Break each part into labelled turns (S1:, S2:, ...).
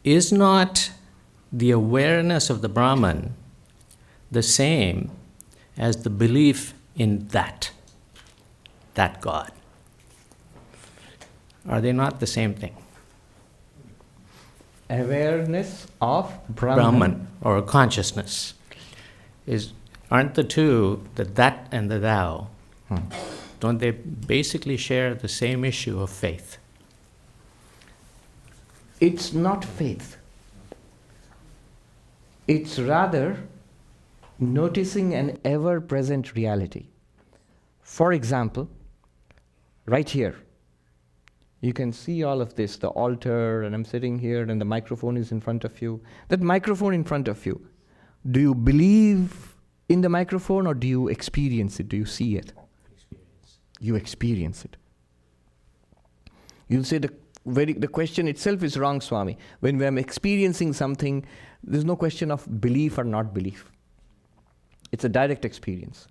S1: is not the awareness of the Brahman the same as the belief in that God? Are they not the same thing?
S2: Awareness of Brahman
S1: or consciousness. Aren't the two, the that and the thou, don't they basically share the same issue of faith?
S2: It's not faith. It's rather noticing an ever-present reality. For example, right here, you can see all of this, the altar, and I'm sitting here, and the microphone is in front of you. That microphone in front of you, do you believe in the microphone, or do you experience it? Do you see it? You experience it. You'll say the question itself is wrong, Swami. When I'm experiencing something, there's no question of belief or not belief. It's a direct experience.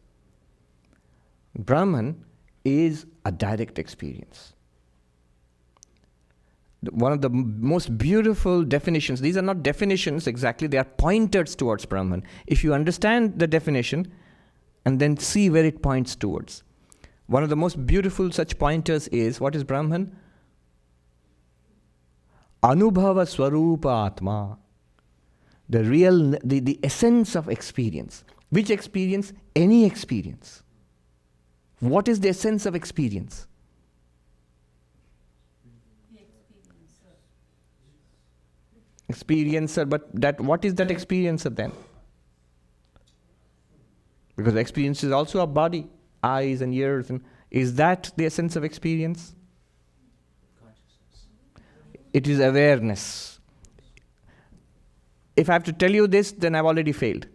S2: Brahman is a direct experience. One of the most beautiful definitions, these are not definitions exactly, they are pointers towards Brahman. If you understand the definition and then see where it points towards. One of the most beautiful such pointers is, what is Brahman? Anubhava Swarupa Atma. The essence of experience. Which experience? Any experience. What is the essence of experience? Experiencer, but what is that experiencer then? Because experience is also a body, eyes and ears, and is that the essence of experience? Consciousness. It is awareness. If I have to tell you this, then I've already failed.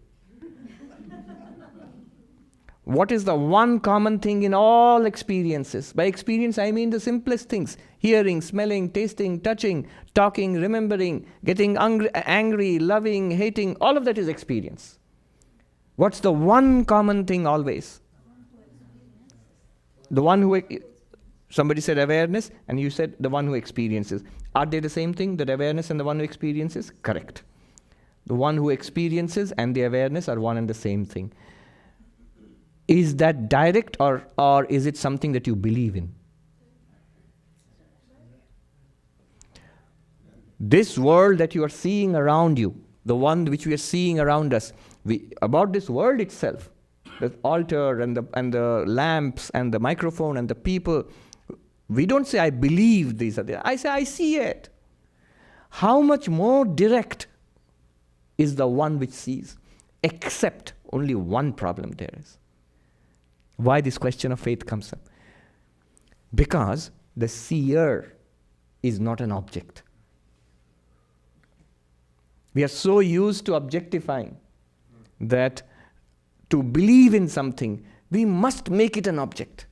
S2: What is the one common thing in all experiences? By experience, I mean the simplest things. Hearing, smelling, tasting, touching, talking, remembering, getting angry, loving, hating, all of that is experience. What's the one common thing always? The one who, somebody said awareness, and you said the one who experiences. Are they the same thing, the awareness and the one who experiences? Correct. The one who experiences and the awareness are one and the same thing. Is that direct, or is it something that you believe in? This world that you are seeing around you, the one which we are seeing around us, about this world itself, the altar and the lamps and the microphone and the people, we don't say, I believe these are there. I say, I see it. How much more direct is the one which sees? Except only one problem there is. Why this question of faith comes up? Because the seer is not an object. We are so used to objectifying that to believe in something, we must make it an object.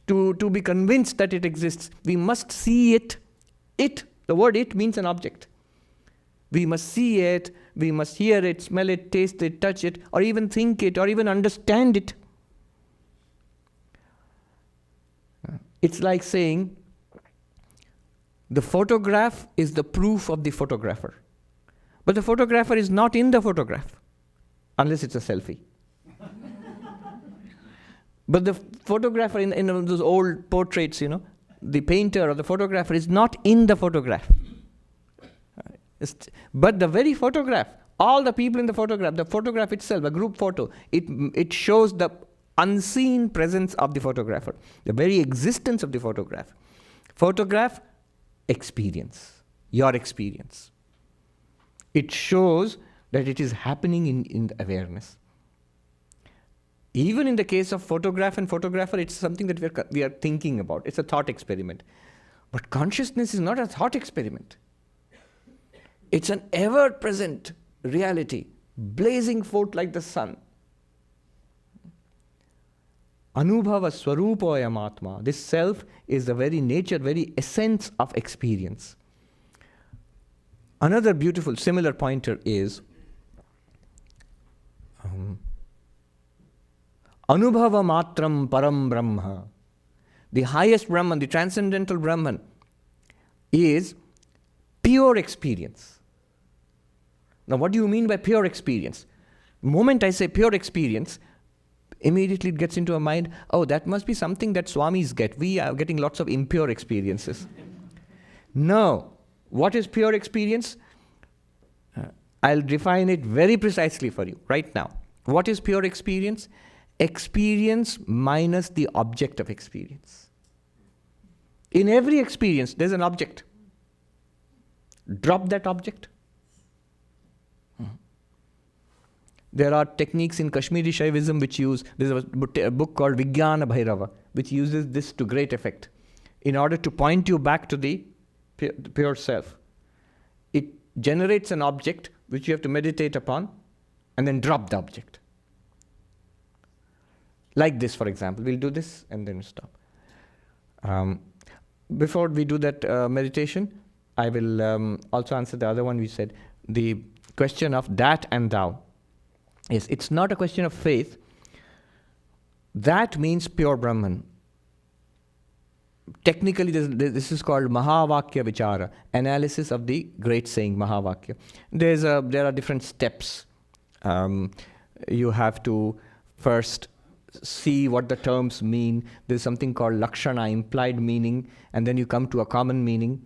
S2: To be convinced that it exists, we must see it. The word it means an object. We must see it, we must hear it, smell it, taste it, touch it, or even think it, or even understand it. It's like saying, the photograph is the proof of the photographer. But the photographer is not in the photograph, unless it's a selfie. But the photographer in those old portraits, the painter or the photographer is not in the photograph. But the very photograph, all the people in the photograph itself, a group photo, it shows the unseen presence of the photographer, the very existence of the photograph. Photograph, experience, your experience. It shows that it is happening in the awareness. Even in the case of photograph and photographer, it's something that we are thinking about. It's a thought experiment. But consciousness is not a thought experiment. It's an ever-present reality, blazing forth like the sun. Anubhava Swarupoyam Atma. This self is the very nature, very essence of experience. Another beautiful, similar pointer is Anubhava Matram Param Brahma. The highest Brahman, the transcendental Brahman, is pure experience. Now, what do you mean by pure experience? The moment I say pure experience, immediately it gets into our mind, oh, that must be something that Swamis get. We are getting lots of impure experiences. No. What is pure experience? I'll define it very precisely for you right now. What is pure experience? Experience minus the object of experience. In every experience, there's an object. Drop that object. There are techniques in Kashmiri Shaivism which use, there's a book called Vijnana Bhairava, which uses this to great effect. In order to point you back to the pure self, it generates an object which you have to meditate upon and then drop the object. Like this, for example. We'll do this and then stop. Before we do that meditation, I will also answer the other one we said, the question of that and thou. Yes, it's not a question of faith. That means pure Brahman. Technically, this is called Mahavakya Vichara, analysis of the great saying Mahavakya. There are different steps. You have to first see what the terms mean. There's something called Lakshana, implied meaning, and then you come to a common meaning.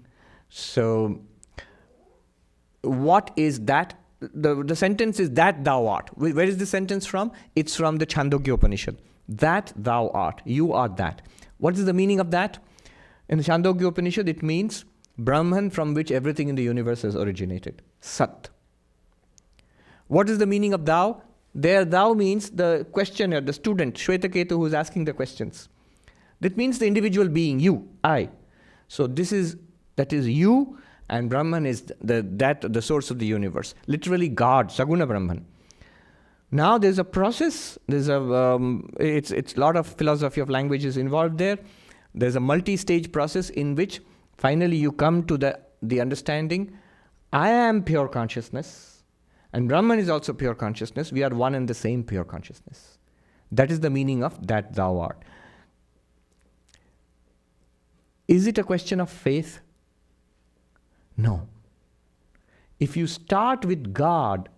S2: So, what is that? The sentence is that thou art. Where is the sentence from? It's from the Chandogya Upanishad. That thou art. You are that. What is the meaning of that? In the Chandogya Upanishad, it means Brahman from which everything in the universe has originated. Sat. What is the meaning of thou? There, thou means the questioner, the student, Shwetaketu, who is asking the questions. That means the individual being, you, I. So that is you, and Brahman is the source of the universe. Literally God, Saguna Brahman. Now there's a process. There's it's a lot of philosophy of languages involved there. There's a multi-stage process in which finally you come to the understanding, I am pure consciousness, and Brahman is also pure consciousness. We are one and the same pure consciousness. That is the meaning of that thou art. Is it a question of faith? No. If you start with God,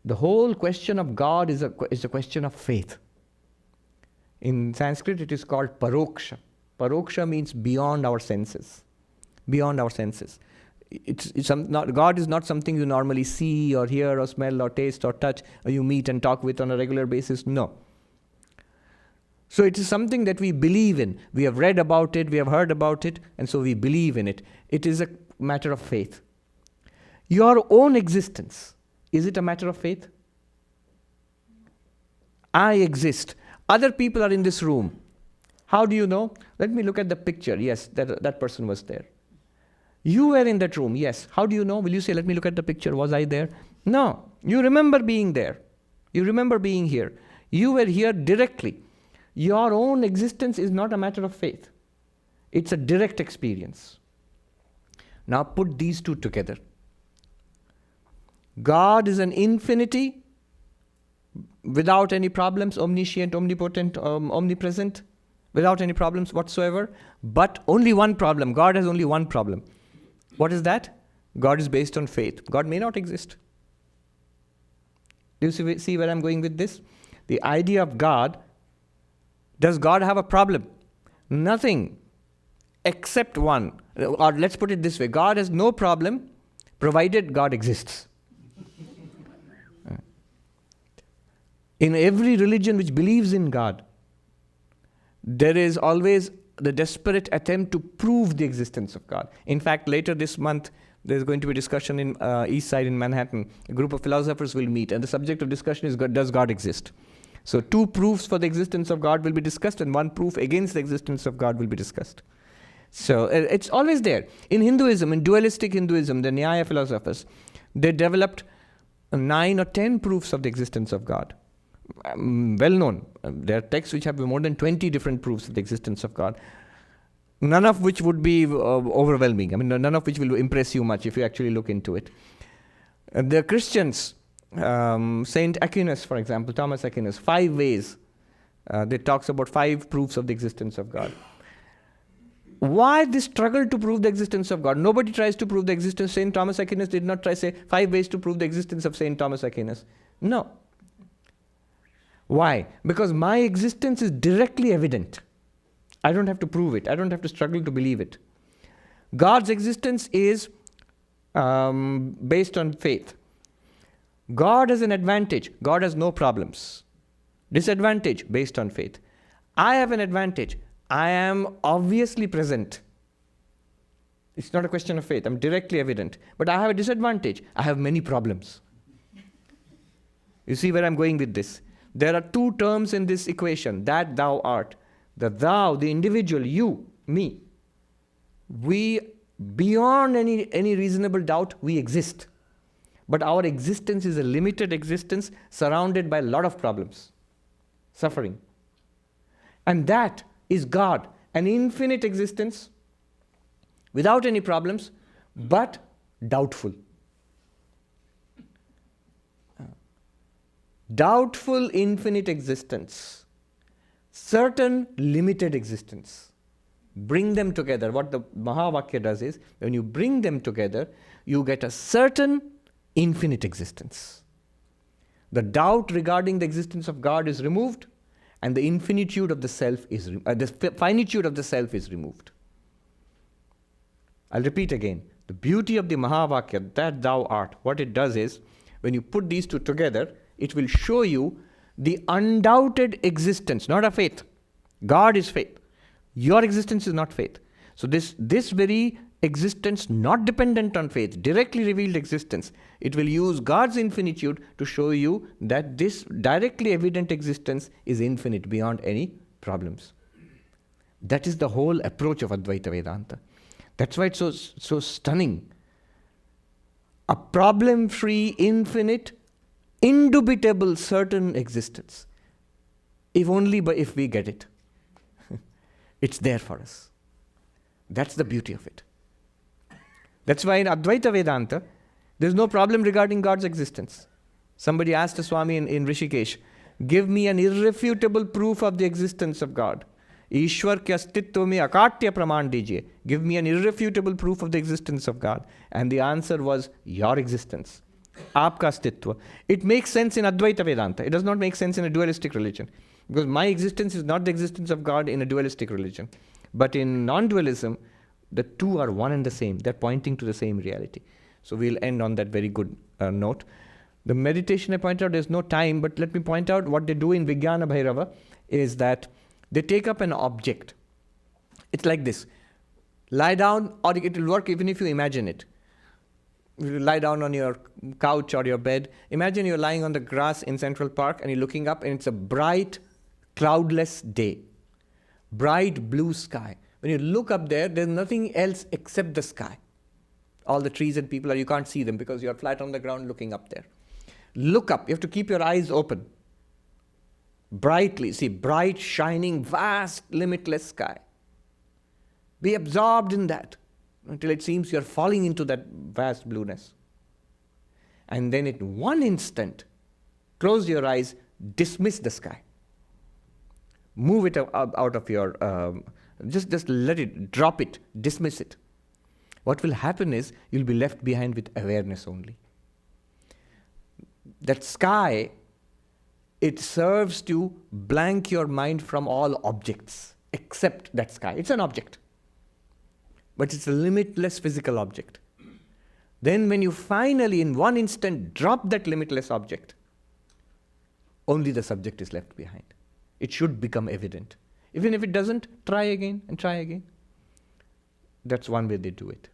S2: the whole question of God is a question of faith. In Sanskrit, it is called paroksha. Paroksha means beyond our senses. Beyond our senses. God is not something you normally see or hear or smell or taste or touch or you meet and talk with on a regular basis. No. So it is something that we believe in. We have read about it, we have heard about it, and so we believe in it. It is a matter of faith. Your own existence, is it a matter of faith? I exist. Other people are in this room. How do you know? Let me look at the picture. Yes, that person was there. You were in that room. Yes. How do you know? Will you say, let me look at the picture. Was I there? No. You remember being there. You remember being here. You were here directly. Your own existence is not a matter of faith. It's a direct experience. Now put these two together. God is an infinity without any problems, omniscient, omnipotent, omnipresent, without any problems whatsoever, but only one problem. God has only one problem. What is that? God is based on faith. God may not exist. Do you see where I'm going with this? The idea of God, does God have a problem? Nothing except one. Or let's put it this way, God has no problem provided God exists. In every religion which believes in God, there is always the desperate attempt to prove the existence of God. In fact, later this month, there's going to be a discussion in East Side in Manhattan. A group of philosophers will meet, and the subject of discussion is, does God exist? So 2 proofs for the existence of God will be discussed, and 1 proof against the existence of God will be discussed. So it's always there. In Hinduism, in dualistic Hinduism, the Nyaya philosophers, they developed 9 or 10 proofs of the existence of God. Well known. There are texts which have more than 20 different proofs of the existence of God. None of which would be overwhelming. I mean, none of which will impress you much if you actually look into it. The Christians, Saint Aquinas, for example, Thomas Aquinas, 5 ways. They talks about 5 proofs of the existence of God. Why this struggle to prove the existence of God? Nobody tries to prove the existence. Saint Thomas Aquinas did not try to say 5 ways to prove the existence of Saint Thomas Aquinas. No. Why? Because my existence is directly evident. I don't have to prove it. I don't have to struggle to believe it. God's existence is based on faith. God has an advantage. God has no problems. Disadvantage based on faith. I have an advantage. I am obviously present. It's not a question of faith. I'm directly evident. But I have a disadvantage. I have many problems. You see where I'm going with this? There are 2 terms in this equation, that thou art. The thou, the individual, you, me. We, beyond any reasonable doubt, we exist. But our existence is a limited existence surrounded by a lot of problems, suffering. And that is God, an infinite existence without any problems, but doubtful. Doubtful infinite existence, certain limited existence. Bring them together. What the Mahavakya does is, when you bring them together, you get a certain infinite existence. The doubt regarding the existence of God is removed, and the infinitude of the self is the finitude of the self is removed. I'll repeat again. The beauty of the Mahavakya, that thou art, what it does is, when you put these 2 together, it will show you the undoubted existence, not a faith. God is faith. Your existence is not faith. So this very existence, not dependent on faith, directly revealed existence, it will use God's infinitude to show you that this directly evident existence is infinite beyond any problems. That is the whole approach of Advaita Vedanta. That's why it's so stunning. A problem-free, infinite, indubitable, certain existence. If we get it. It's there for us. That's the beauty of it. That's why in Advaita Vedanta, there's no problem regarding God's existence. Somebody asked a Swami in Rishikesh, give me an irrefutable proof of the existence of God. Ishwar ke astitva mein akatya praman dijiye. Give me an irrefutable proof of the existence of God. And the answer was, your existence. Aapka astitva. It makes sense in Advaita Vedanta. It does not make sense in a dualistic religion. Because my existence is not the existence of God in a dualistic religion. But in non-dualism, the 2 are one and the same. They're pointing to the same reality. So we'll end on that very good note. The meditation I pointed out, there's no time, but let me point out what they do in Vijnana Bhairava is that they take up an object. It's like this. Lie down, or it will work even if you imagine it. You lie down on your couch or your bed. Imagine you're lying on the grass in Central Park and you're looking up and it's a bright, cloudless day. Bright blue sky. When you look up there, there's nothing else except the sky. All the trees and people, you can't see them because you're flat on the ground looking up there. Look up. You have to keep your eyes open. Brightly. See, bright, shining, vast, limitless sky. Be absorbed in that until it seems you're falling into that vast blueness. And then in one instant, close your eyes, dismiss the sky. Move it out of your... Just let it, drop it, dismiss it. What will happen is you'll be left behind with awareness only. That sky, it serves to blank your mind from all objects except that sky. It's an object, but it's a limitless physical object. Then when you finally in one instant drop that limitless object, only the subject is left behind. It should become evident. Even if it doesn't, try again and try again. That's one way they do it.